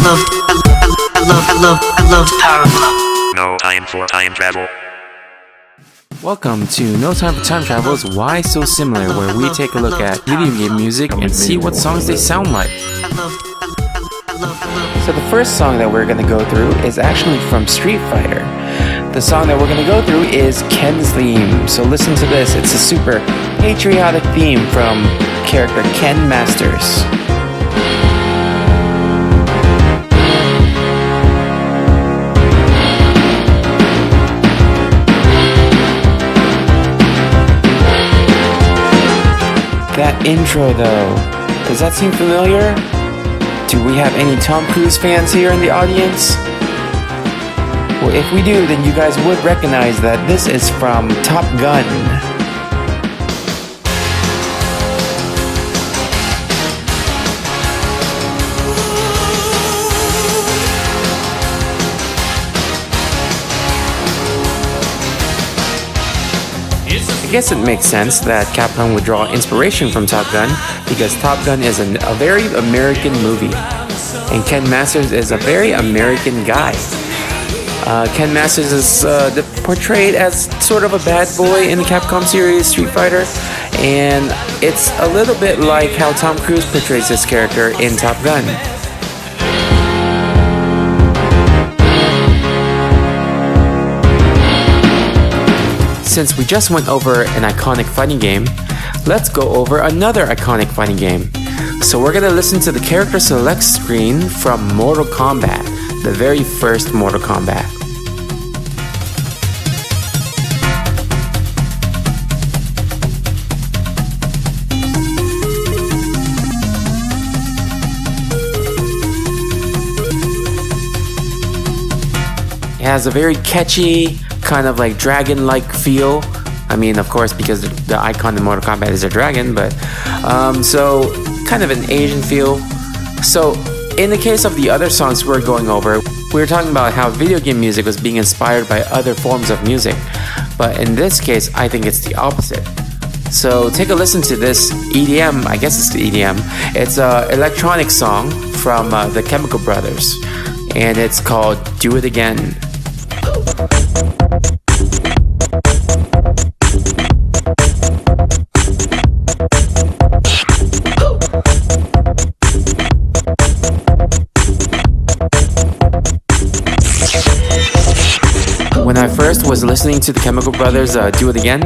love power glove. No time for time travel. Welcome to No Time for Time Travel's Why So Similar, where we take a look at video game music and see what songs they sound like. So the first song that we're going to go through is actually from Street Fighter. The song that we're going to go through is Ken's theme. So listen to this. It's a super patriotic theme from character Ken Masters. That intro though, does that seem familiar? Do we have any Tom Cruise fans here in the audience? Well, if we do, then you guys would recognize that this is from Top Gun. I guess it makes sense that Capcom would draw inspiration from Top Gun because Top Gun is a very American movie, and Ken Masters is a very American guy. Ken Masters is portrayed as sort of a bad boy in the Capcom series Street Fighter, and it's a little bit like how Tom Cruise portrays this character in Top Gun. Since we just went over an iconic fighting game, let's go over another iconic fighting game. So we're gonna listen to the character select screen from Mortal Kombat, the very first Mortal Kombat. It has a very catchy, kind of like dragon-like feel. I mean, of course, because the icon in Mortal Kombat is a dragon, but so kind of an Asian feel. So in the case of the other songs we're going over, we were talking about how video game music was being inspired by other forms of music, but in this case, I think it's the opposite. So take a listen to this EDM, I guess it's the EDM. It's an electronic song from the Chemical Brothers, and it's called Do It Again. When I first was listening to the Chemical Brothers Do It Again,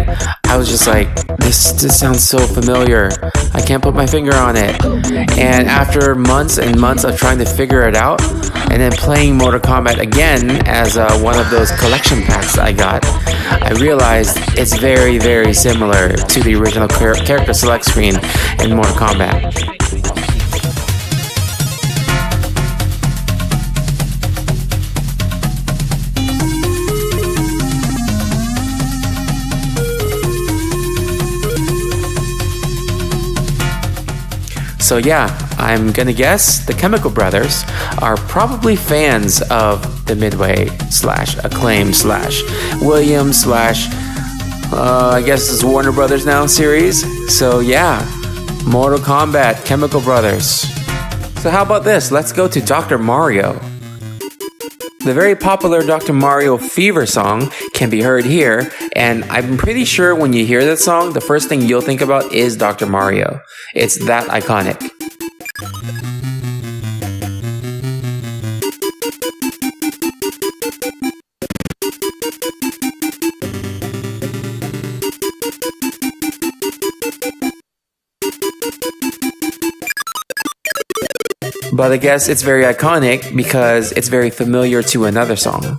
I was just like, this sounds so familiar. I can't put my finger on it. And after months and months of trying to figure it out, and then playing Mortal Kombat again as one of those collection packs I got, I realized it's very, very similar to the original character select screen in Mortal Kombat. So yeah, I'm gonna guess the Chemical Brothers are probably fans of the Midway / Acclaim / Williams / I guess it's Warner Brothers now series. So yeah, Mortal Kombat, Chemical Brothers. So how about this? Let's go to Dr. Mario. The very popular Dr. Mario Fever song can be heard here, and I'm pretty sure when you hear that song, the first thing you'll think about is Dr. Mario. It's that iconic. But I guess it's very iconic because it's very familiar to another song.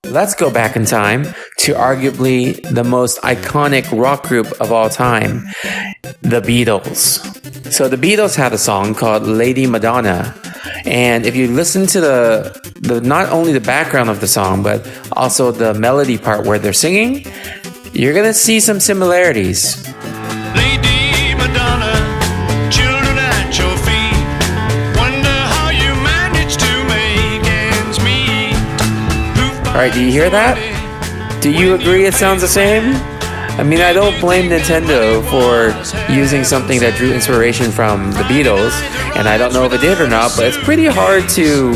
Let's go back in time to arguably the most iconic rock group of all time, the Beatles. So the Beatles had a song called Lady Madonna. And if you listen to the not only the background of the song, but also the melody part where they're singing, you're gonna see some similarities. Lady Madonna, children at your feet, wonder how you manage to make ends meet. Alright, do you hear that? Do you agree it sounds the same? I mean, I don't blame Nintendo for using something that drew inspiration from the Beatles, and I don't know if it did or not, but it's pretty hard to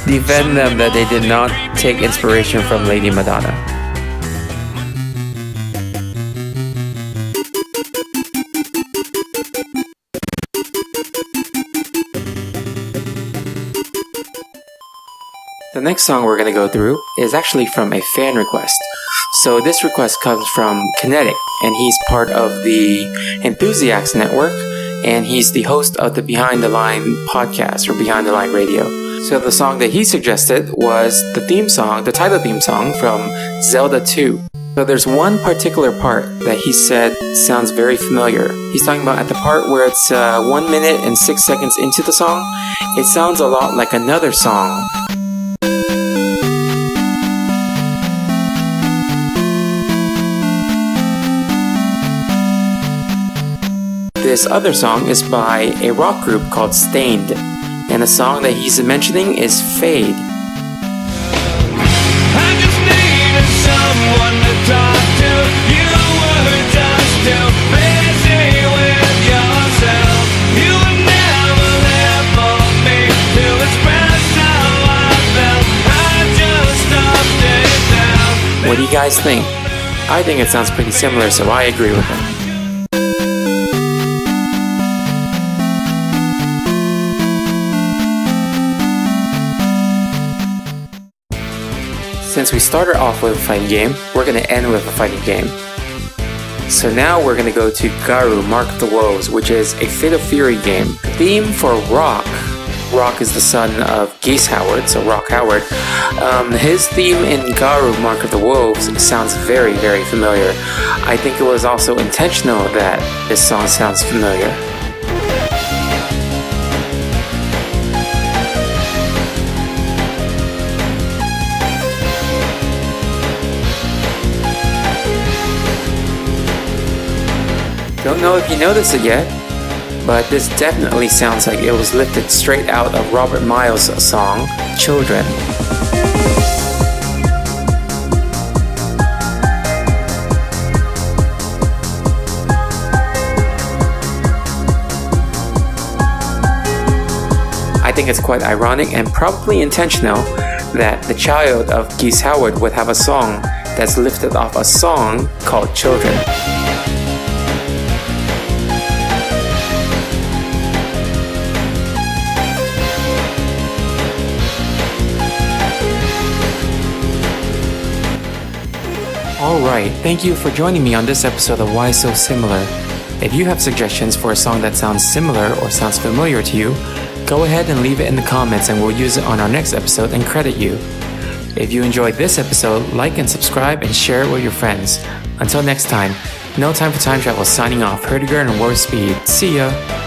defend them that they did not take inspiration from Lady Madonna. The next song we're going to go through is actually from a fan request. So this request comes from Kynetyk, and he's part of the Enthusiacs network, and he's the host of the Behind the Line podcast, or Behind the Line radio. So the song that he suggested was the theme song, the title theme song from Zelda 2. So there's one particular part that he said sounds very familiar. He's talking about at the part where it's 1 minute and 6 seconds into the song. It sounds a lot like another song. This other song is by a rock group called Stained, and the song that he's mentioning is Fade. I just needed someone to talk to. You were just too busy with yourself. You were never there for me to express how I felt. I just stopped it down. What do you guys think? I think it sounds pretty similar, so I agree with him. Since we started off with a fighting game, we're going to end with a fighting game. So now we're going to go to Garou, Mark of the Wolves, which is a Fatal Fury game. Theme for Rock. Rock is the son of Geese Howard, so Rock Howard. His theme in Garou, Mark of the Wolves sounds very, very familiar. I think it was also intentional that this song sounds familiar. Don't know if you noticed it yet, but this definitely sounds like it was lifted straight out of Robert Miles' song, Children. I think it's quite ironic and probably intentional that the child of Geese Howard would have a song that's lifted off a song called Children. Alright, thank you for joining me on this episode of Why So Similar. If you have suggestions for a song that sounds similar or sounds familiar to you, go ahead and leave it in the comments and we'll use it on our next episode and credit you. If you enjoyed this episode, like and subscribe and share it with your friends. Until next time, No Time for Time Travel signing off. Herdiger and Warp Speed. See ya!